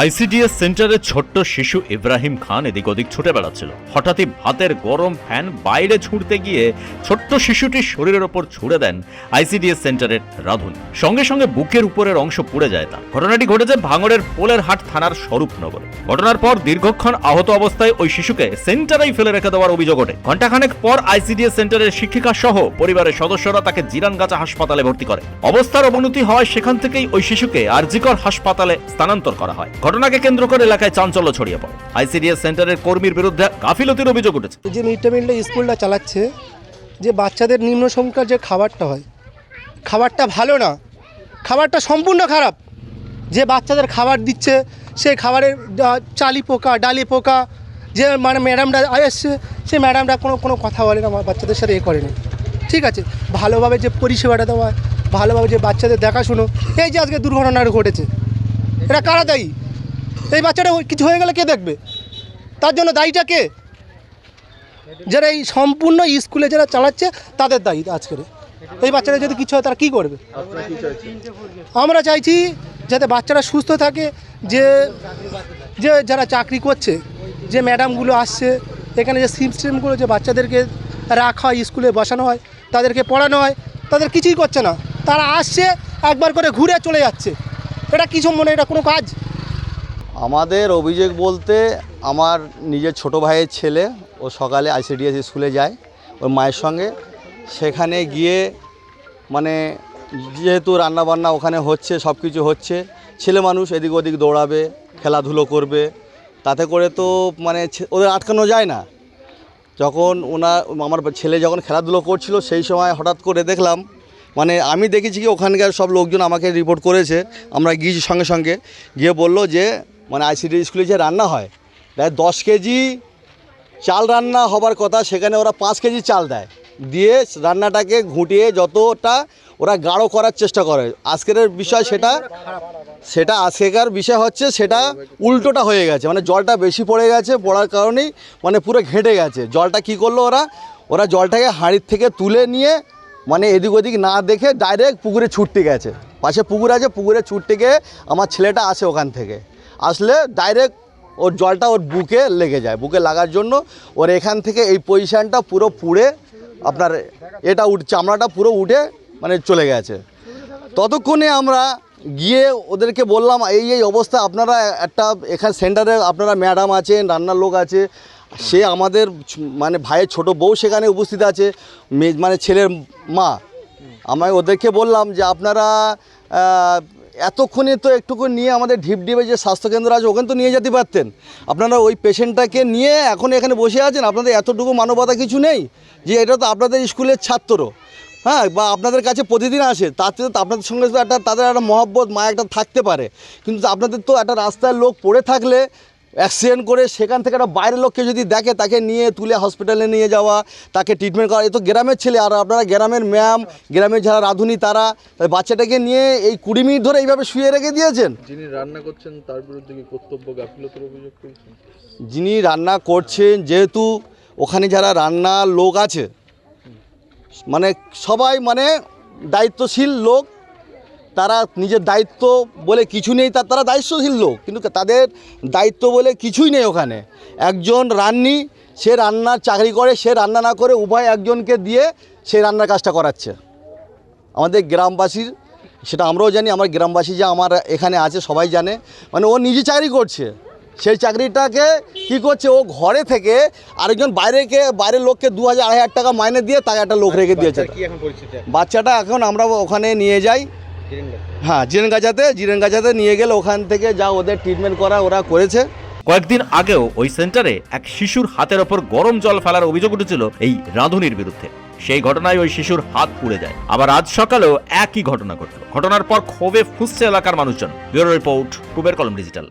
ICDS সেন্টারের ছোট্ট শিশু ইব্রাহিম খান এদিক ওদিক ছুটে বেড়াচ্ছিল। হঠাৎই ভাতের গরম ফ্যান বাইরে ছুঁড়তে গিয়ে ছোট্ট শিশুটির শরীরের ওপর ছুড়ে দেন আইসিডিএস সেন্টারের রাঁধুনি। সঙ্গে সঙ্গে বুকের উপরের অংশ পুড়ে যায় তার। ঘটনাটি ঘটেছে ভাঙড়ের পোলেরহাট থানার স্বরূপনগরে। ঘটনার পর দীর্ঘক্ষণ আহত অবস্থায় ওই শিশুকে সেন্টারেই ফেলে রেখে দেওয়ার অভিযোগ ওঠে। ঘণ্টাখানেক পর আইসিডিএস সেন্টারের শিক্ষিকা সহ পরিবারের সদস্যরা তাকে জিরানগাছা হাসপাতালে ভর্তি করে। অবস্থার অবনতি হওয়ায় সেখান থেকেই ওই শিশুকে আরজিকর হাসপাতালে স্থানান্তর করা হয়। ঘটনাকে কেন্দ্র করে এলাকায় চাঞ্চল্য ছড়িয়ে পড়ে। আইসিডিএস সেন্টারের কর্মীর বিরুদ্ধে গাফিলতির অভিযোগ উঠেছে। যে মিড ডে মিল স্কুলটা চালাচ্ছে, যে বাচ্চাদের নিম্ন সংখ্যার যে খাবারটা হয়, খাবারটা ভালো না, খাবারটা সম্পূর্ণ খারাপ। যে বাচ্চাদের খাবার দিচ্ছে সেই খাবারের চালি পোকা, ডালি পোকা, যে মানে ম্যাডামরা এসছে সেই ম্যাডামরা কোনো কথা বলে না, আমার বাচ্চাদের সাথে করে না। ঠিক আছে, ভালোভাবে যে পরিষেবাটা দেওয়া, ভালোভাবে যে বাচ্চাদের দেখাশুনো, এই যে আজকে দুর্ঘটনাটা ঘটেছে, এটা কারা দায়ী? এই বাচ্চাটা কিছু হয়ে গেলে কে দেখবে? তার জন্য দায়ীটা কে? যারা এই সম্পূর্ণ স্কুলে যারা চালাচ্ছে তাদের দায়ী। আজকের এই বাচ্চারা যদি কিছু হয় তারা কী করবে? আমরা চাইছি যাতে বাচ্চারা সুস্থ থাকে, যে যে যারা চাকরি করছে, যে ম্যাডামগুলো আসছে এখানে, যে সিস্টেমগুলো যে বাচ্চাদেরকে রাখা হয়, স্কুলে বসানো হয়, তাদেরকে পড়ানো হয়, তাদের কিছুই করছে না। তারা আসছে একবার করে ঘুরে চলে যাচ্ছে। এটা কিছু মনে, এটা কোনো কাজ? আমাদের অভিযোগ বলতে, আমার নিজের ছোট ভাইয়ের ছেলে, ও সকালে আইসিডিএস স্কুলে যায় ওর মায়ের সঙ্গে। সেখানে গিয়ে মানে যেহেতু রান্নাবান্না ওখানে হচ্ছে, সব কিছু হচ্ছে, ছেলে মানুষ এদিক ওদিক দৌড়াবে, খেলাধুলো করবে, তাতে করে তো মানে ওদের আটকানো যায় না। যখন আমার ছেলে যখন খেলাধুলো করছিল সেই সময় হঠাৎ করে দেখলাম, মানে আমি দেখেছি কি ওখানকার সব লোকজন আমাকে রিপোর্ট করেছে, আমরা গিয়েছি সঙ্গে সঙ্গে গিয়ে বললো যে মানে আইসিডি স্কুলে যে রান্না হয়, প্রায় 10 কেজি চাল রান্না হবার কথা, সেখানে ওরা 5 কেজি চাল দেয়, দিয়ে রান্নাটাকে ঘুটিয়ে যতটা ওরা গাঢ় করার চেষ্টা করে। আজকের বিষয় সেটা আজকেকার বিষয় হচ্ছে সেটা উল্টোটা হয়ে গেছে, মানে জলটা বেশি পড়ে গেছে, পড়ার কারণেই মানে পুরো ঘেঁটে গেছে। জলটা কি করলো ওরা জলটাকে হাঁড়ির থেকে তুলে নিয়ে মানে এদিক ওদিক না দেখে ডাইরেক্ট পুকুরে ছুটতে গেছে। পাশে পুকুর আছে, পুকুরে ছুটতে গিয়ে আমার ছেলেটা আসে, ওখান থেকে আসলে ডাইরেক্ট ওর জলটা ওর বুকে লেগে যায়। বুকে লাগার জন্য ওর এখান থেকে এই পজিশানটা পুরো পুড়ে আপনার এটা চামড়াটা পুরো উঠে মানে চলে গেছে। ততক্ষণে আমরা গিয়ে ওদেরকে বললাম এই অবস্থা, আপনারা একটা এখানে সেন্টারে আপনারা ম্যাডাম আছেন, রান্নার লোক আছে, সে আমাদের মানে ভাইয়ের ছোট বউ সেখানে উপস্থিত আছে, মানে ছেলের মা। আমি ওদেরকে বললাম যে আপনারা এতক্ষণে তো একটুকু নিয়ে আমাদের ঢিপডিবে যে স্বাস্থ্যকেন্দ্র আছে ওখানে তো নিয়ে যেতে পারতেন। আপনারা ওই পেশেন্টটাকে নিয়ে এখন এখানে বসে আছেন, আপনাদের এতটুকু মানবতা কিছু নেই যে এটা তো আপনাদের স্কুলের ছাত্র, হ্যাঁ, বা আপনাদের কাছে প্রতিদিন আসে, তাতে তো আপনাদের সঙ্গে তো তাদের একটা মহব্বত মায়া একটা থাকতে পারে। কিন্তু আপনাদের তো একটা রাস্তায় লোক পড়ে থাকলে অ্যাক্সিডেন্ট করে সেখান থেকে একটা বাইরের লোককে যদি দেখে, তাকে নিয়ে তুলে হসপিটালে নিয়ে যাওয়া, তাকে ট্রিটমেন্ট করা, এ তো গ্রামের ছেলে। আর আপনারা গ্রামের ম্যাম, গ্রামের যারা রাঁধুনি, তারা বাচ্চাটাকে নিয়ে এই 20 মিনিট ধরে এইভাবে শুয়ে রেখে দিয়েছেন। যিনি রান্না করছেন তার বিরুদ্ধে কি কর্তব্য গাফিলতির অভিযোগ করেছেন? যিনি রান্না করছেন, যেহেতু ওখানে যারা রান্নার লোক আছে মানে সবাই মানে দায়িত্বশীল লোক, তারা নিজের দায়িত্ব বলে কিছু নেই, তারা দায়িত্বশীল লোক, কিন্তু তাদের দায়িত্ব বলে কিছুই নেই ওখানে। একজন রান্নি, সে রান্নার চাকরি করে, সে রান্না না করে উভয় একজনকে দিয়ে সে রান্নার কাজটা করাচ্ছে। আমাদের গ্রামবাসীর সেটা আমরাও জানি, আমার গ্রামবাসী যে আমার এখানে আছে সবাই জানে, মানে ও নিজে চাকরি করছে, সেই চাকরিটাকে কি করছে, ও ঘরে থেকে আরেকজন বাইরের লোককে 2000-2500 টাকা মাইনে দিয়ে তাকে একটা লোক রেখে দিয়েছে। বাচ্চাটা এখন আমরা ওখানে নিয়ে যাই, হ্যাঁ, জিরেনগাছাতে নিয়ে গেলে ওখান থেকে যা ওদের ট্রিটমেন্ট করা ওরা করেছে। কয়েকদিন আগেও ওই সেন্টারে এক শিশুর হাতের ওপর গরম জল ফেলার অভিযোগ উঠেছিল এই রাঁধুনির বিরুদ্ধে। সেই ঘটনায় ওই শিশুর হাত পুড়ে যায়। আবার আজ সকালেও একই ঘটনা ঘটল। ঘটনার পর ক্ষোভে ফুঁসছে এলাকার মানুষজন। ব্যুরো রিপোর্ট, কুবের কলম ডিজিটাল।